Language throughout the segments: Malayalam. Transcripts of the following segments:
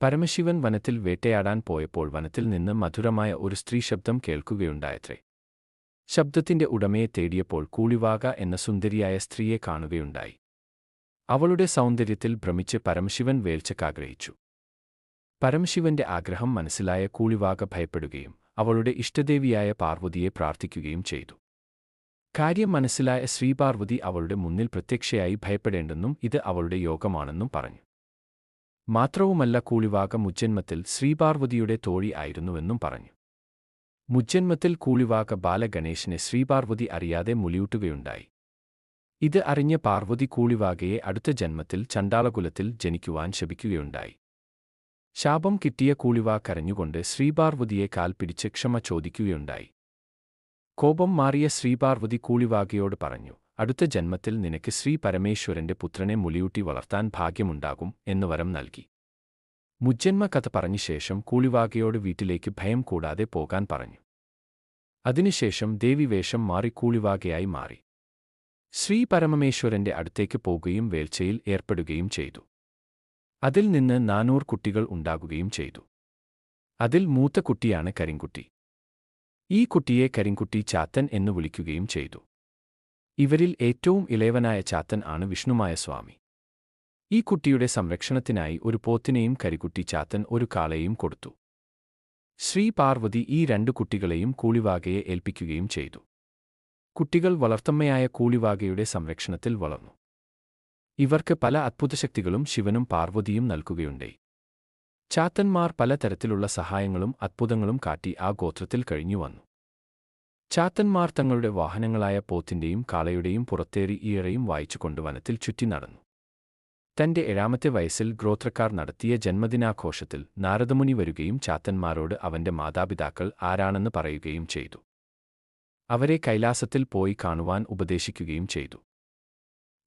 പരമശിവൻ വനത്തിൽ വേട്ടയാടാൻ പോയപ്പോൾ വനത്തിൽ നിന്ന് മധുരമായ ഒരു സ്ത്രീ ശബ്ദം കേൾക്കുകയുണ്ടായത്രേ. ശബ്ദത്തിന്റെ ഉടമയെ തേടിയപ്പോൾ കൂളിവാക എന്ന സുന്ദരിയായ സ്ത്രീയെ കാണുകയുണ്ടായി. അവളുടെ സൗന്ദര്യത്തിൽ ഭ്രമിച്ച് പരമശിവൻ വേൾച്ചക്കാഗ്രഹിച്ചു. പരമശിവന്റെ ആഗ്രഹം മനസ്സിലായ കൂളിവാക ഭയപ്പെടുകയും അവളുടെ ഇഷ്ടദേവിയായ പാർവതിയെ പ്രാർത്ഥിക്കുകയും ചെയ്തു. കാര്യം മനസ്സിലായ ശ്രീപാർവതി അവളുടെ മുന്നിൽ പ്രത്യക്ഷയായി ഭയപ്പെടേണ്ടെന്നും ഇത് അവളുടെ യോഗമാണെന്നും പറഞ്ഞു. മാത്രവുമല്ല, കൂളിവാക മുജ്ജന്മത്തിൽ ശ്രീപാർവതിയുടെ തോഴി ആയിരുന്നുവെന്നും പറഞ്ഞു. മുജ്ജന്മത്തിൽ കൂളിവാക ബാലഗണേശനെ ശ്രീപാർവതി അറിയാതെ മുലിയൂട്ടുകയുണ്ടായി. ഇത് അറിഞ്ഞ പാർവതി കൂളിവാകയെ അടുത്ത ജന്മത്തിൽ ചണ്ഡാളകുലത്തിൽ ജനിക്കുവാൻ ശപിക്കുകയുണ്ടായി. ശാപം കിട്ടിയ കൂളിവാ കരഞ്ഞുകൊണ്ട് ശ്രീപാർവതിയെ കാൽ പിടിച്ച് ക്ഷമ ചോദിക്കുകയുണ്ടായി. കോപം മാറിയ ശ്രീപാർവതി കൂളിവാകയോട് പറഞ്ഞു, അടുത്ത ജന്മത്തിൽ നിനക്ക് ശ്രീ പരമേശ്വരന്റെ പുത്രനെ മുലിയൂട്ടി വളർത്താൻ ഭാഗ്യമുണ്ടാകും എന്ന് വരം നൽകി. മുജ്ജന്മ കഥ പറഞ്ഞ ശേഷം കൂളിവാകയോട് വീട്ടിലേക്ക് ഭയം കൂടാതെ പോകാൻ പറഞ്ഞു. അതിനുശേഷം ദേവി വേഷം മാറി കൂളിവാകയായി മാറി ശ്രീ പരമേശ്വരന്റെ അടുത്തേക്ക് പോകുകയും വേൾച്ചയിൽ ഏർപ്പെടുകയും ചെയ്തു. അതിൽ നിന്ന് 400 കുട്ടികൾ ഉണ്ടാകുകയും ചെയ്തു. അതിൽ മൂത്ത കുട്ടിയാണ് കരിങ്കുട്ടി. ഈ കുട്ടിയെ കരിങ്കുട്ടി ചാത്തൻ എന്നു വിളിക്കുകയും ചെയ്തു. ഇവരിൽ ഏറ്റവും ഇളയവനായ ചാത്തൻ ആണ് വിഷ്ണുമായ സ്വാമി. ഈ കുട്ടിയുടെ സംരക്ഷണത്തിനായി ഒരു പോത്തിനെയും കരിക്കുട്ടി ചാത്തൻ ഒരു കാളയെയും കൊടുത്തു. ശ്രീ പാർവതി ഈ 2 കുട്ടികളെയും കൂളിവാകയെ ഏൽപ്പിക്കുകയും ചെയ്തു. കുട്ടികൾ വളർത്തമ്മയായ കൂളിവാകയുടെ സംരക്ഷണത്തിൽ വളർന്നു. ഇവർക്ക് പല അത്ഭുതശക്തികളും ശിവനും പാർവതിയും നൽകുകയുണ്ടായി. ചാത്തന്മാർ പലതരത്തിലുള്ള സഹായങ്ങളും അത്ഭുതങ്ങളും കാട്ടി ആ ഗോത്രത്തിൽ കഴിഞ്ഞുവന്നു. ചാത്തന്മാർ തങ്ങളുടെ വാഹനങ്ങളായ പോത്തിന്റെയും കാളയുടെയും പുറത്തേറി ഈറയും വായിച്ചുകൊണ്ട് വനത്തിൽ ചുറ്റി നടന്നു. തന്റെ 7ാമത്തെ വയസ്സിൽ ഗോത്രക്കാർ നടത്തിയ ജന്മദിനാഘോഷത്തിൽ നാരദമുനി വരികയും ചാത്തന്മാരോട് അവന്റെ മാതാപിതാക്കൾ ആരാണെന്ന് പറയുകയും ചെയ്തു. അവരെ കൈലാസത്തിൽ പോയി കാണുവാൻ ഉപദേശിക്കുകയും ചെയ്തു.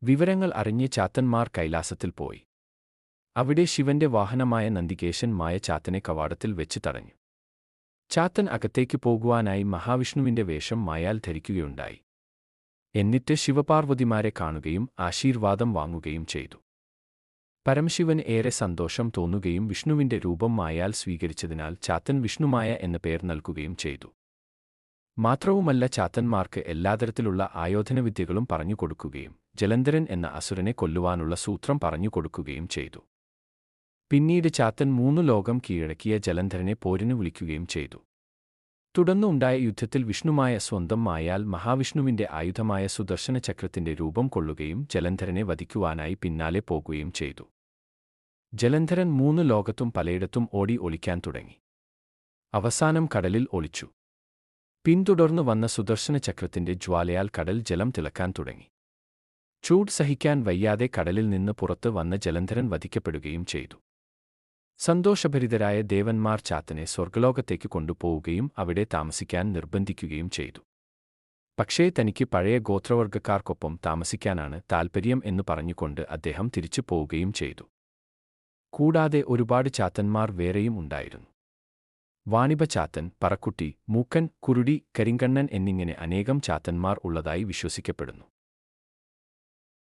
വിവരങ്ങൾ അറിഞ്ഞ് ചാത്തന്മാർ കൈലാസത്തിൽ പോയി. അവിടെ ശിവന്റെ വാഹനമായ നന്ദികേശൻ മായ ചാത്തനെ കവാടത്തിൽ വെച്ച് തടഞ്ഞു. ചാത്തൻ അകത്തേക്ക് പോകുവാനായി മഹാവിഷ്ണുവിന്റെ വേഷം മായാൽ ധരിക്കുകയുണ്ടായി. എന്നിട്ട് ശിവപാർവതിമാരെ കാണുകയും ആശീർവാദം വാങ്ങുകയും ചെയ്തു. പരമശിവന് ഏറെ സന്തോഷം തോന്നുകയും വിഷ്ണുവിന്റെ രൂപം മായാൽ സ്വീകരിച്ചതിനാൽ ചാത്തൻ വിഷ്ണുമായ എന്ന പേർ നൽകുകയും ചെയ്തു. മാത്രവുമല്ല, ചാത്തന്മാർക്ക് എല്ലാതരത്തിലുള്ള ആയോധനവിദ്യകളും പറഞ്ഞുകൊടുക്കുകയും ജലന്ധരൻ എന്ന അസുരനെ കൊല്ലുവാനുള്ള സൂത്രം പറഞ്ഞുകൊടുക്കുകയും ചെയ്തു. പിന്നീട് ചാത്തൻ 3 ലോകം കീഴടക്കിയ ജലന്ധരനെ പോരിന് വിളിക്കുകയും ചെയ്തു. തുടർന്ന് ഉണ്ടായ യുദ്ധത്തിൽ വിഷ്ണുമായ സ്വന്തം മായാൽ മഹാവിഷ്ണുവിന്റെ ആയുധമായ സുദർശന ചക്രത്തിന്റെ രൂപം കൊള്ളുകയും ജലന്ധരനെ വധിക്കുവാനായി പിന്നാലെ പോകുകയും ചെയ്തു. ജലന്ധരൻ 3 ലോകത്തും പലയിടത്തും ഓടി ഒളിക്കാൻ തുടങ്ങി. അവസാനം കടലിൽ ഒളിച്ചു. പിന്തുടർന്നു വന്ന സുദർശന ചക്രത്തിന്റെ ജ്വാലയാൽ കടൽ ജലം തിളക്കാൻ തുടങ്ങി. ചൂട് സഹിക്കാൻ വയ്യാതെ കടലിൽ നിന്ന് പുറത്ത് വന്ന ജലന്ധരൻ വധിക്കപ്പെടുകയും ചെയ്തു. സന്തോഷഭരിതരായ ദേവന്മാർ ചാത്തനെ സ്വർഗ്ഗലോകത്തേക്ക് കൊണ്ടുപോവുകയും അവിടെ താമസിക്കാൻ നിർബന്ധിക്കുകയും ചെയ്തു. പക്ഷേ തനിക്ക് പഴയ ഗോത്രവർഗ്ഗക്കാർക്കൊപ്പം താമസിക്കാനാണ് താൽപ്പര്യം എന്നു പറഞ്ഞുകൊണ്ട് അദ്ദേഹം തിരിച്ചു പോവുകയും ചെയ്തു. കൂടാതെ ഒരുപാട് ചാത്തന്മാർ വേറെയും ഉണ്ടായിരുന്നു. വാണിഭ ചാത്തൻ, പറക്കുട്ടി, മൂക്കൻ, കുരുടി, കരിങ്കണ്ണൻ എന്നിങ്ങനെ അനേകം ചാത്തന്മാർ ഉള്ളതായി വിശ്വസിക്കപ്പെടുന്നു.